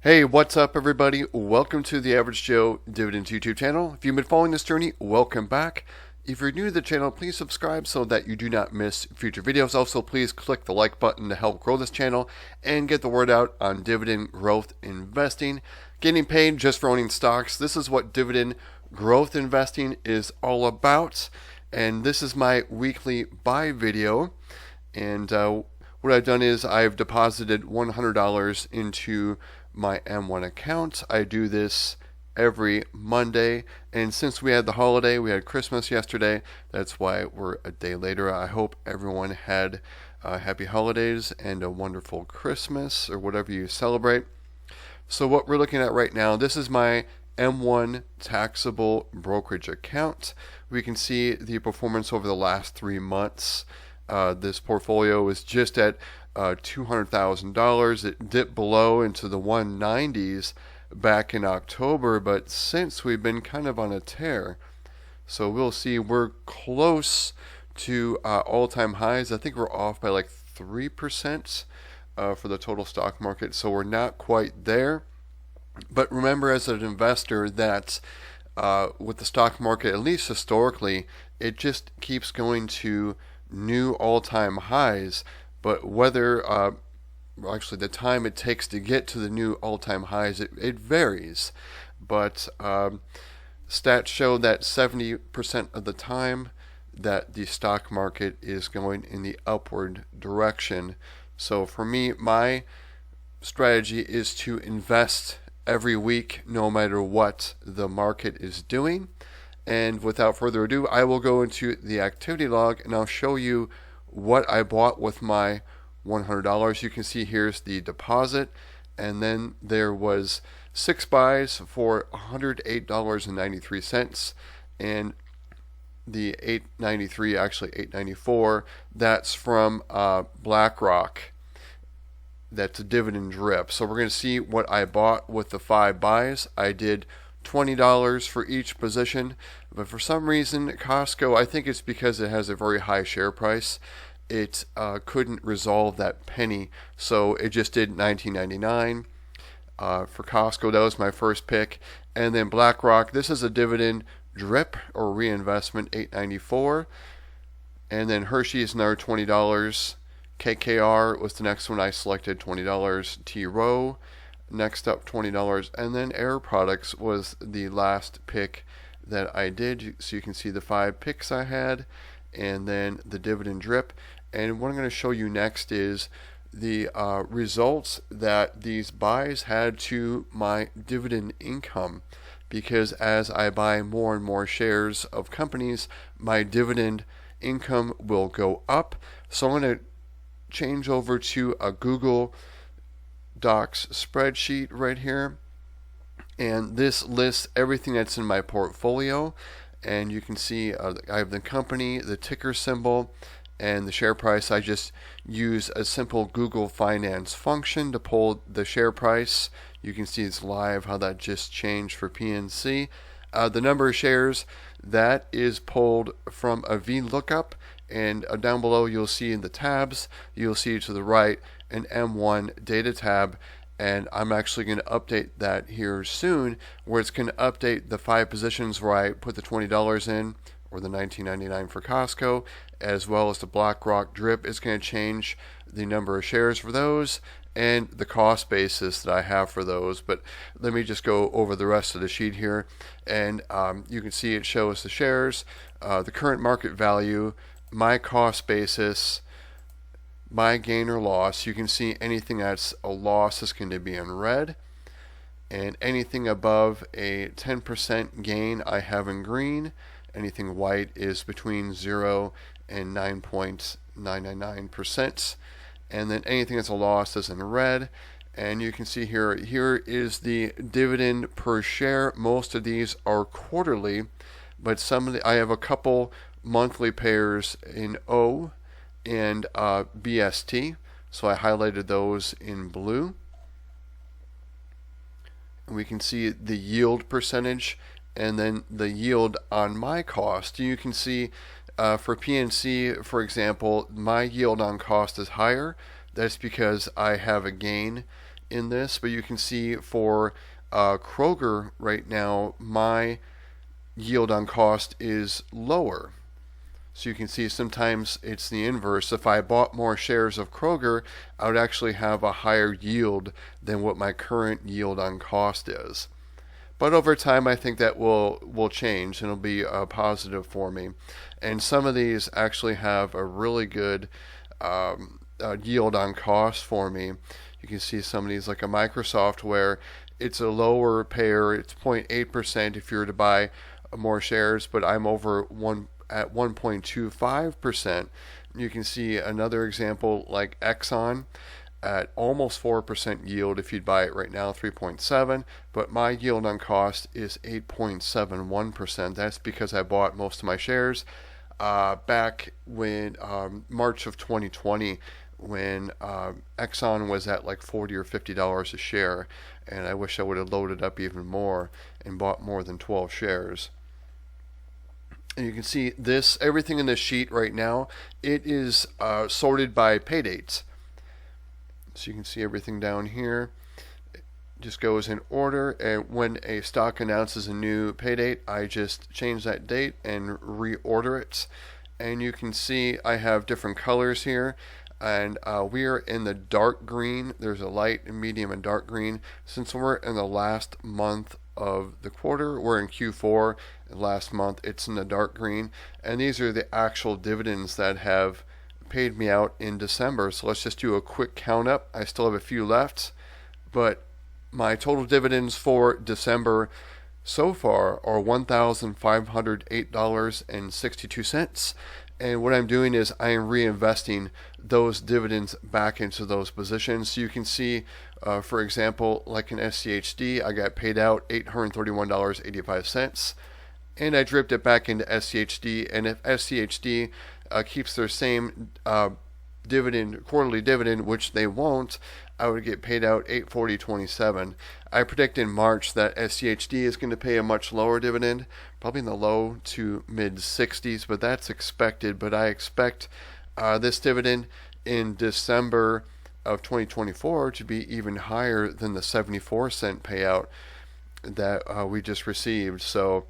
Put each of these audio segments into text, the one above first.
Hey, what's up, everybody? Welcome to the Average Joe Dividends YouTube channel. If you've been following this journey, welcome back. If you're new to the channel, please subscribe so that you do not miss future videos. Also, please click the like button to help grow this channel and get the word out on dividend growth investing. Getting paid just for owning stocks. This is what dividend growth investing is all about. And this is my weekly buy video. And what I've done is I've deposited $100 into my M1 account. I do this every Monday, and since we had the holiday, we had Christmas yesterday, that's why we're a day later. I hope everyone had happy holidays and a wonderful Christmas or whatever you celebrate. So what we're looking at right now, this is my M1 taxable brokerage account. We can see the performance over the last 3 months. This portfolio is just at $200,000. It dipped below into the 190s back in October, but since we've been kind of on a tear. So we'll see, we're close to all-time highs. I think we're off by like 3% for the total stock market, so we're not quite there. But remember, as an investor, that with the stock market, at least historically, it just keeps going to new all-time highs. But whether, actually the time it takes to get to the new all-time highs, it varies. But stats show that 70% of the time that the stock market is going in the upward direction. So for me, my strategy is to invest every week no matter what the market is doing. And without further ado, I will go into the activity log and I'll show you what I bought with my $100. You can see here's the deposit, and then there was 6 buys for $108.93, and the $893, actually $894, that's from BlackRock. That's a dividend drip. So we're going to see what I bought with the 5 buys. I did $20 for each position, but for some reason Costco, I think it's because it has a very high share price, it couldn't resolve that penny, so it just did $19.99 for Costco. That was my first pick. And then BlackRock, this is a dividend drip or reinvestment, $8.94. And then Hershey's, another $20. KKR was the next one I selected, $20. T. Rowe, next up, $20. And then Air Products was the last pick that I did. So you can see the 5 picks I had, and then the dividend drip. And what I'm going to show you next is the results that these buys had to my dividend income, because as I buy more and more shares of companies, my dividend income will go up. So I'm going to change over to a Google Docs spreadsheet right here, and this lists everything that's in my portfolio. And you can see I have the company, the ticker symbol, and the share price. I just use a simple Google Finance function to pull the share price. You can see it's live how that just changed for PNC. The number of shares, that is pulled from a VLOOKUP, and down below you'll see in the tabs, you'll see to the right an M1 data tab. And I'm actually going to update that here soon, where it's going to update the 5 positions where I put the $20 in, or the $19.99 for Costco, as well as the BlackRock drip. It's going to change the number of shares for those and the cost basis that I have for those. But let me just go over the rest of the sheet here, and you can see it shows the shares, the current market value, my cost basis, my gain or loss. You can see anything that's a loss is going to be in red, and anything above a 10% gain I have in green. Anything white is between 0 and 9.999%, and then anything that's a loss is in red. And you can see here is the dividend per share. Most of these are quarterly, but some of the, I have a couple monthly pairs in O and BST, so I highlighted those in blue. And we can see the yield percentage and then the yield on my cost. You can see for PNC, for example, my yield on cost is higher. That's because I have a gain in this, but you can see for Kroger right now, my yield on cost is lower. So you can see sometimes it's the inverse. If I bought more shares of Kroger, I would actually have a higher yield than what my current yield on cost is. But over time, I think that will change and it'll be a positive for me. And some of these actually have a really good yield on cost for me. You can see some of these, like a Microsoft, where it's a lower payer. It's 0.8% if you were to buy more shares, but I'm over at 1.25%. You can see another example like Exxon at almost 4% yield if you'd buy it right now, 3.7, but my yield on cost is 8.71%. That's because I bought most of my shares back when March of 2020, when Exxon was at like $40 or $50 a share, and I wish I would have loaded up even more and bought more than 12 shares. And you can see this, everything in this sheet right now, it is sorted by pay dates. So you can see everything down here. It just goes in order, and when a stock announces a new pay date, I just change that date and reorder it. And you can see I have different colors here, and we are in the dark green. There's a light, medium, and dark green. Since we're in the last month of the quarter, we're in Q4. Last month it's in the dark green, and these are the actual dividends that have paid me out in December. So let's just do a quick count up. I still have a few left, but my total dividends for December so far are $1,508.62. And what I'm doing is I am reinvesting those dividends back into those positions. So you can see, for example, like in SCHD, I got paid out $831.85. And I dripped it back into SCHD. And if SCHD keeps their same quarterly dividend, which they won't, I would get paid out $840.27. I predict in March that SCHD is going to pay a much lower dividend, probably in the low to mid 60s, but that's expected. But I expect this dividend in December of 2024 to be even higher than the 74-cent payout that we just received. So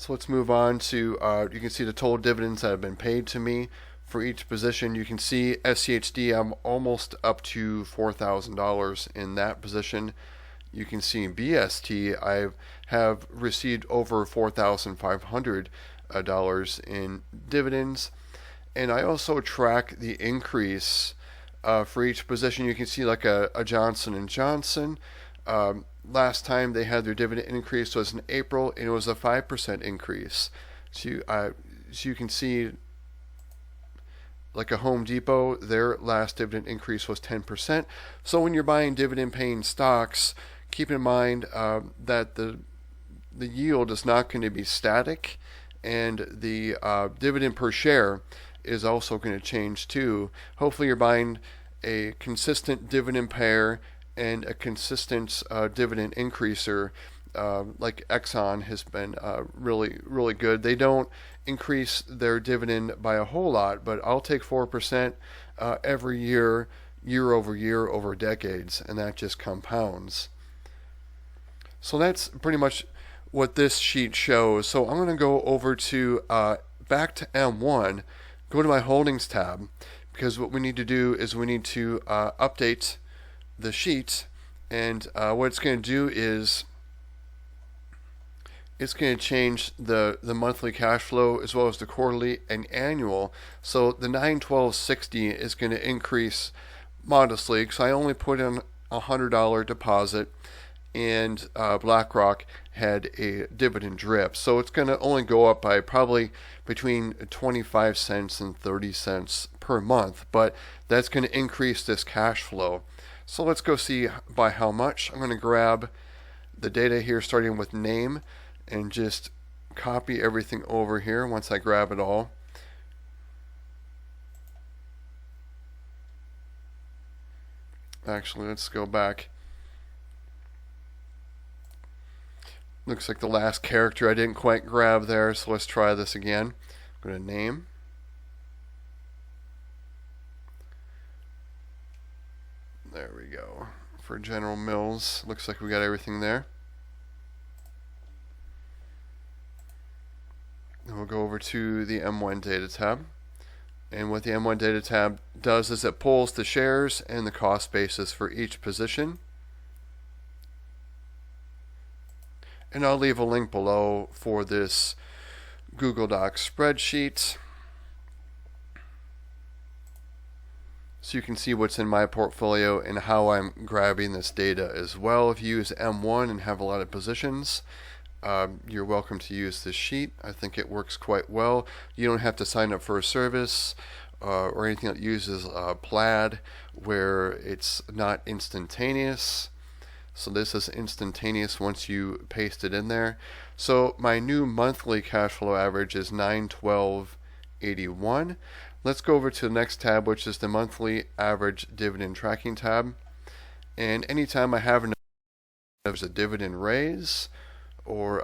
let's move on to, you can see the total dividends that have been paid to me for each position. You can see SCHD, I'm almost up to $4,000 in that position. You can see in BST, I have received over $4,500 in dividends. And I also track the increase for each position. You can see like a Johnson & Johnson. Last time they had their dividend increase was in April, and it was a 5% increase. So you can see like a Home Depot, their last dividend increase was 10%. So when you're buying dividend-paying stocks, keep in mind that the yield is not going to be static, and the dividend per share is also going to change too. Hopefully you're buying a consistent dividend payer and a consistent dividend increaser, like Exxon has been really, really good. They don't increase their dividend by a whole lot, but I'll take 4% every year, year over year, over decades, and that just compounds. So that's pretty much what this sheet shows. So I'm going to go over to back to M1, go to my holdings tab, because what we need to do is we need to update the sheet, and what it's going to do is it's going to change the monthly cash flow as well as the quarterly and annual. So the 91260 is going to increase modestly because I only put in a $100 deposit, and BlackRock had a dividend drip. So it's going to only go up by probably between 25 cents and 30 cents per month, but that's going to increase this cash flow. So let's go see by how much. I'm going to grab the data here starting with name and just copy everything over here once I grab it all. Actually, let's go back. Looks like the last character I didn't quite grab there, so let's try this again. Go to name. There we go. For General Mills, looks like we got everything there. And we'll go over to the M1 data tab. And what the M1 data tab does is it pulls the shares and the cost basis for each position. And I'll leave a link below for this Google Docs spreadsheet, so you can see what's in my portfolio and how I'm grabbing this data as well. If you use M1 and have a lot of positions, you're welcome to use this sheet. I think it works quite well. You don't have to sign up for a service or anything that uses Plaid, where it's not instantaneous. So this is instantaneous once you paste it in there. So my new monthly cash flow average is 912.81. Let's go over to the next tab, which is the monthly average dividend tracking tab. And anytime I have a dividend raise, or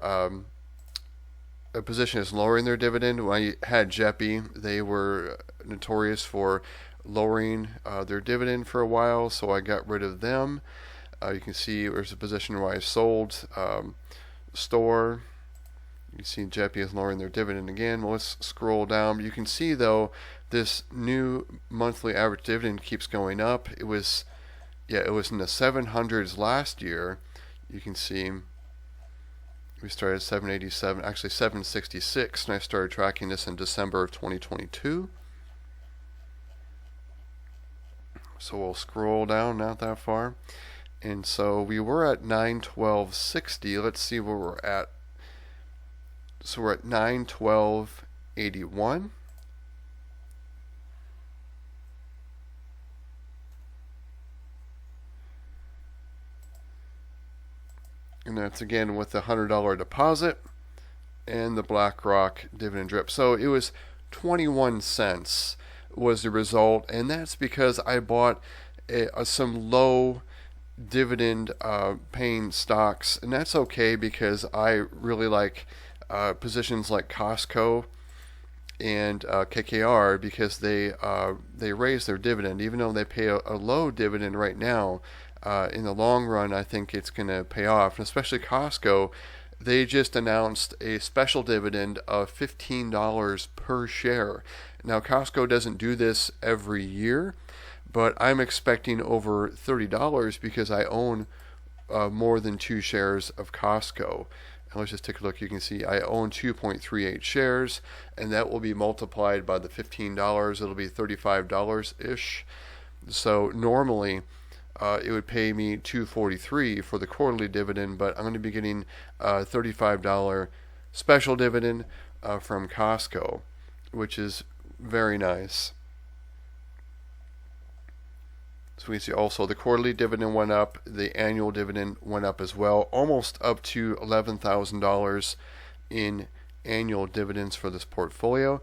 a position is lowering their dividend. When I had Jeppy, they were notorious for lowering their dividend for a while, so I got rid of them. You can see there's a position where I sold Store. You see Jeppy is lowering their dividend again. Well, let's scroll down. You can see though this new monthly average dividend keeps going up. It was in the 700s last year. You can see we started at 787, actually 766, and I started tracking this in December of 2022. So we'll scroll down, not that far. And so we were at 912.60. Let's see where we're at. So we're at 912.81. And that's again with the $100 deposit and the BlackRock dividend drip. So it was 21 cents was the result, and that's because I bought some low dividend paying stocks, and that's okay because I really like positions like Costco and KKR, because they raise their dividend even though they pay a low dividend right now. In the long run, I think it's going to pay off, and especially Costco. They just announced a special dividend of $15 per share. Now, Costco doesn't do this every year, but I'm expecting over $30 because I own more than 2 shares of Costco. And let's just take a look. You can see I own 2.38 shares, and that will be multiplied by the $15. It'll be $35-ish. So normally it would pay me $2.43 for the quarterly dividend, but I'm going to be getting a $35 special dividend from Costco, which is very nice. So we see also the quarterly dividend went up, the annual dividend went up as well, almost up to $11,000 in annual dividends for this portfolio.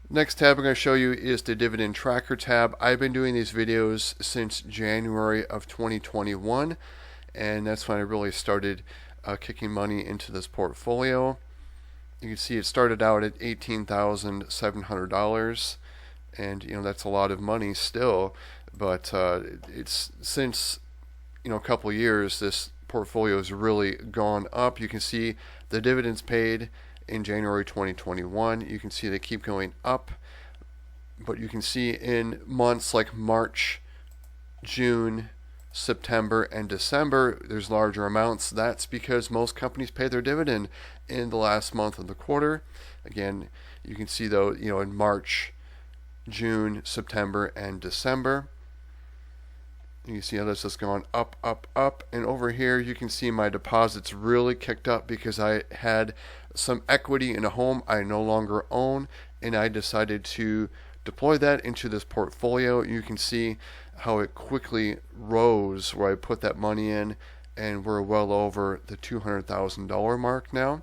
Next tab I'm going to show you is the Dividend Tracker tab. I've been doing these videos since January of 2021, and that's when I really started kicking money into this portfolio. You can see it started out at $18,700, and that's a lot of money still, but it's since a couple of years this portfolio has really gone up. You can see the dividends paid in January 2021. You can see they keep going up, but you can see in months like March, June, September, and December there's larger amounts. That's because most companies pay their dividend in the last month of the quarter. Again, you can see though, in March, June, September, and December, you see how this has gone up, up, up. And over here you can see my deposits really kicked up because I had some equity in a home I no longer own, and I decided to deploy that into this portfolio. You can see how it quickly rose where I put that money in, and we're well over the $200,000 mark now.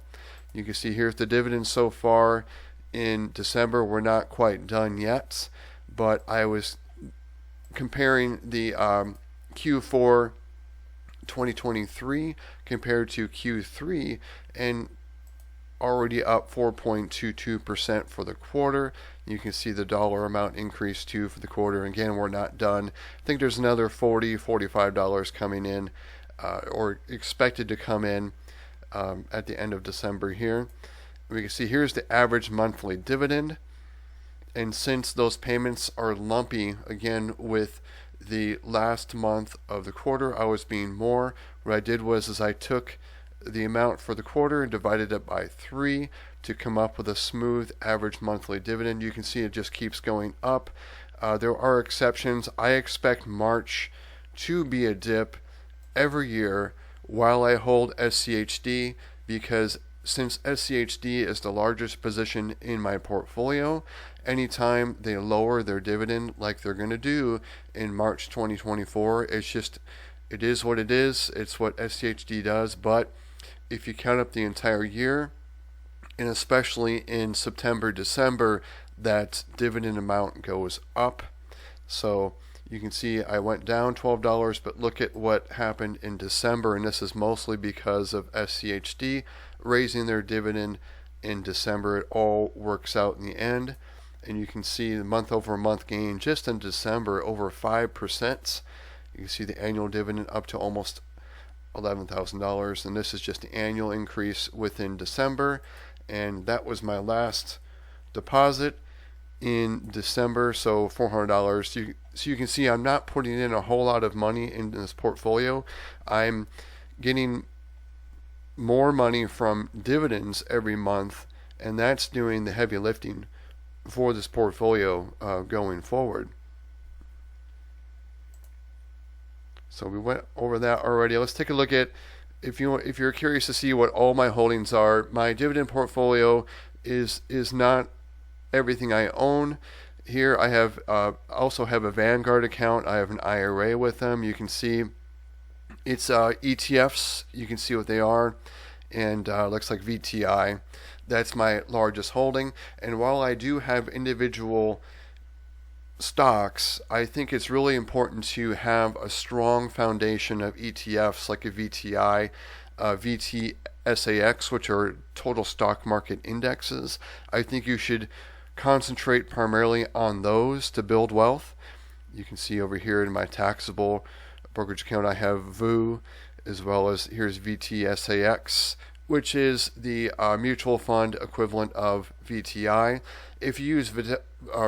You can see here's the dividends so far in December. We're not quite done yet, but I was comparing the Q4 2023 compared to Q3, and already up 4.22% for the quarter. You can see the dollar amount increase too for the quarter. Again, we're not done. I think there's another $45 coming in, or expected to come in at the end of December here. We can see here's the average monthly dividend. And since those payments are lumpy, again, with the last month of the quarter, I was being more. What I did was I took the amount for the quarter and divided it by 3 to come up with a smooth average monthly dividend. You can see it just keeps going up. There are exceptions. I expect March to be a dip every year while I hold SCHD, because since SCHD is the largest position in my portfolio, anytime they lower their dividend like they're going to do in March 2024, it is what it is. It's what SCHD does. But if you count up the entire year, and especially in September, December, that dividend amount goes up. So you can see I went down $12, but look at what happened in December, and this is mostly because of SCHD raising their dividend in December. It all works out in the end, and you can see the month-over-month gain just in December over 5%. You can see the annual dividend up to almost $11,000, and this is just the annual increase within December. And that was my last deposit in December, so $400. So you can see I'm not putting in a whole lot of money into this portfolio. I'm getting more money from dividends every month, and that's doing the heavy lifting for this portfolio going forward. So we went over that already. Let's take a look at, if you're curious to see what all my holdings are, my dividend portfolio is not everything I own. Here I have also have a Vanguard account. I have an IRA with them. You can see it's ETFs. You can see what they are, and looks like VTI. That's my largest holding. And while I do have individual stocks, I think it's really important to have a strong foundation of ETFs like a VTI, VTSAX, which are total stock market indexes. I think you should concentrate primarily on those to build wealth. You can see over here in my taxable brokerage account I have VU, as well as here's VTSAX, which is the mutual fund equivalent of VTI. If you use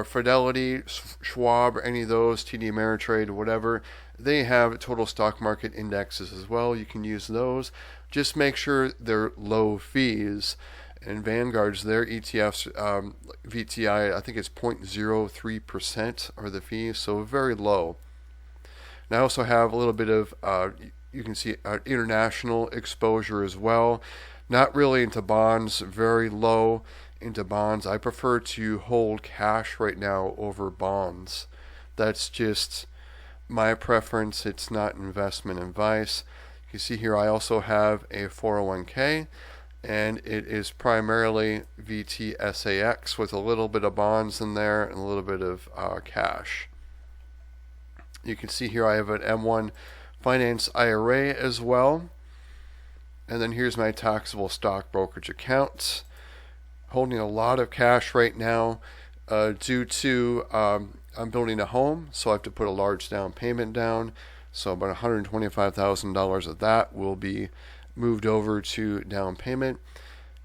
Fidelity, Schwab, or any of those, TD Ameritrade, whatever, they have total stock market indexes as well. You can use those. Just make sure they're low fees. And Vanguard's, their ETFs, VTI, I think it's 0.03% are the fees, so very low. And I also have a little bit of, you can see international exposure as well. Not really into bonds, very low into bonds. I prefer to hold cash right now over bonds. That's just my preference. It's not investment advice. You see here I also have a 401k, and it is primarily VTSAX with a little bit of bonds in there and a little bit of cash. You can see here I have an M1 Finance IRA as well. And then here's my taxable stock brokerage account. Holding a lot of cash right now due to I'm building a home, so I have to put a large down payment down. So about $125,000 of that will be moved over to down payment.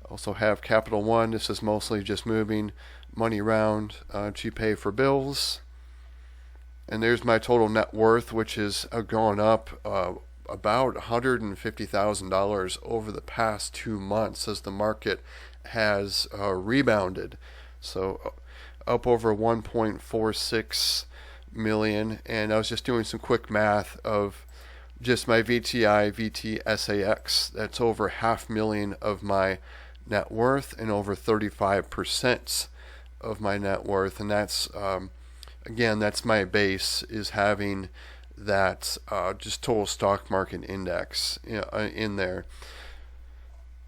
Also have Capital One. This is mostly just moving money around to pay for bills. And there's my total net worth, which has gone up about $150,000 over the past 2 months as the market has rebounded. So up over 1.46 million. And I was just doing some quick math of just my VTI, VTSAX. That's over 500,000 of my net worth and over 35% of my net worth. And that's again, that's my base, is having that just total stock market index in there.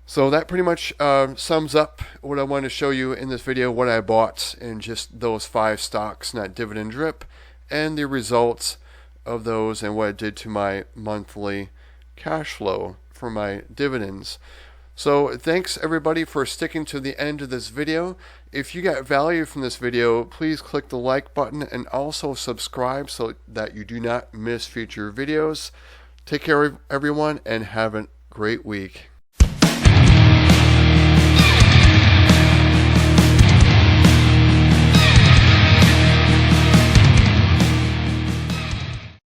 So that pretty much sums up what I wanted to show you in this video, what I bought in just those 5 stocks, not dividend drip, and the results of those and what it did to my monthly cash flow for my dividends. So thanks everybody for sticking to the end of this video. If you got value from this video, please click the like button and also subscribe so that you do not miss future videos. Take care everyone and have a great week.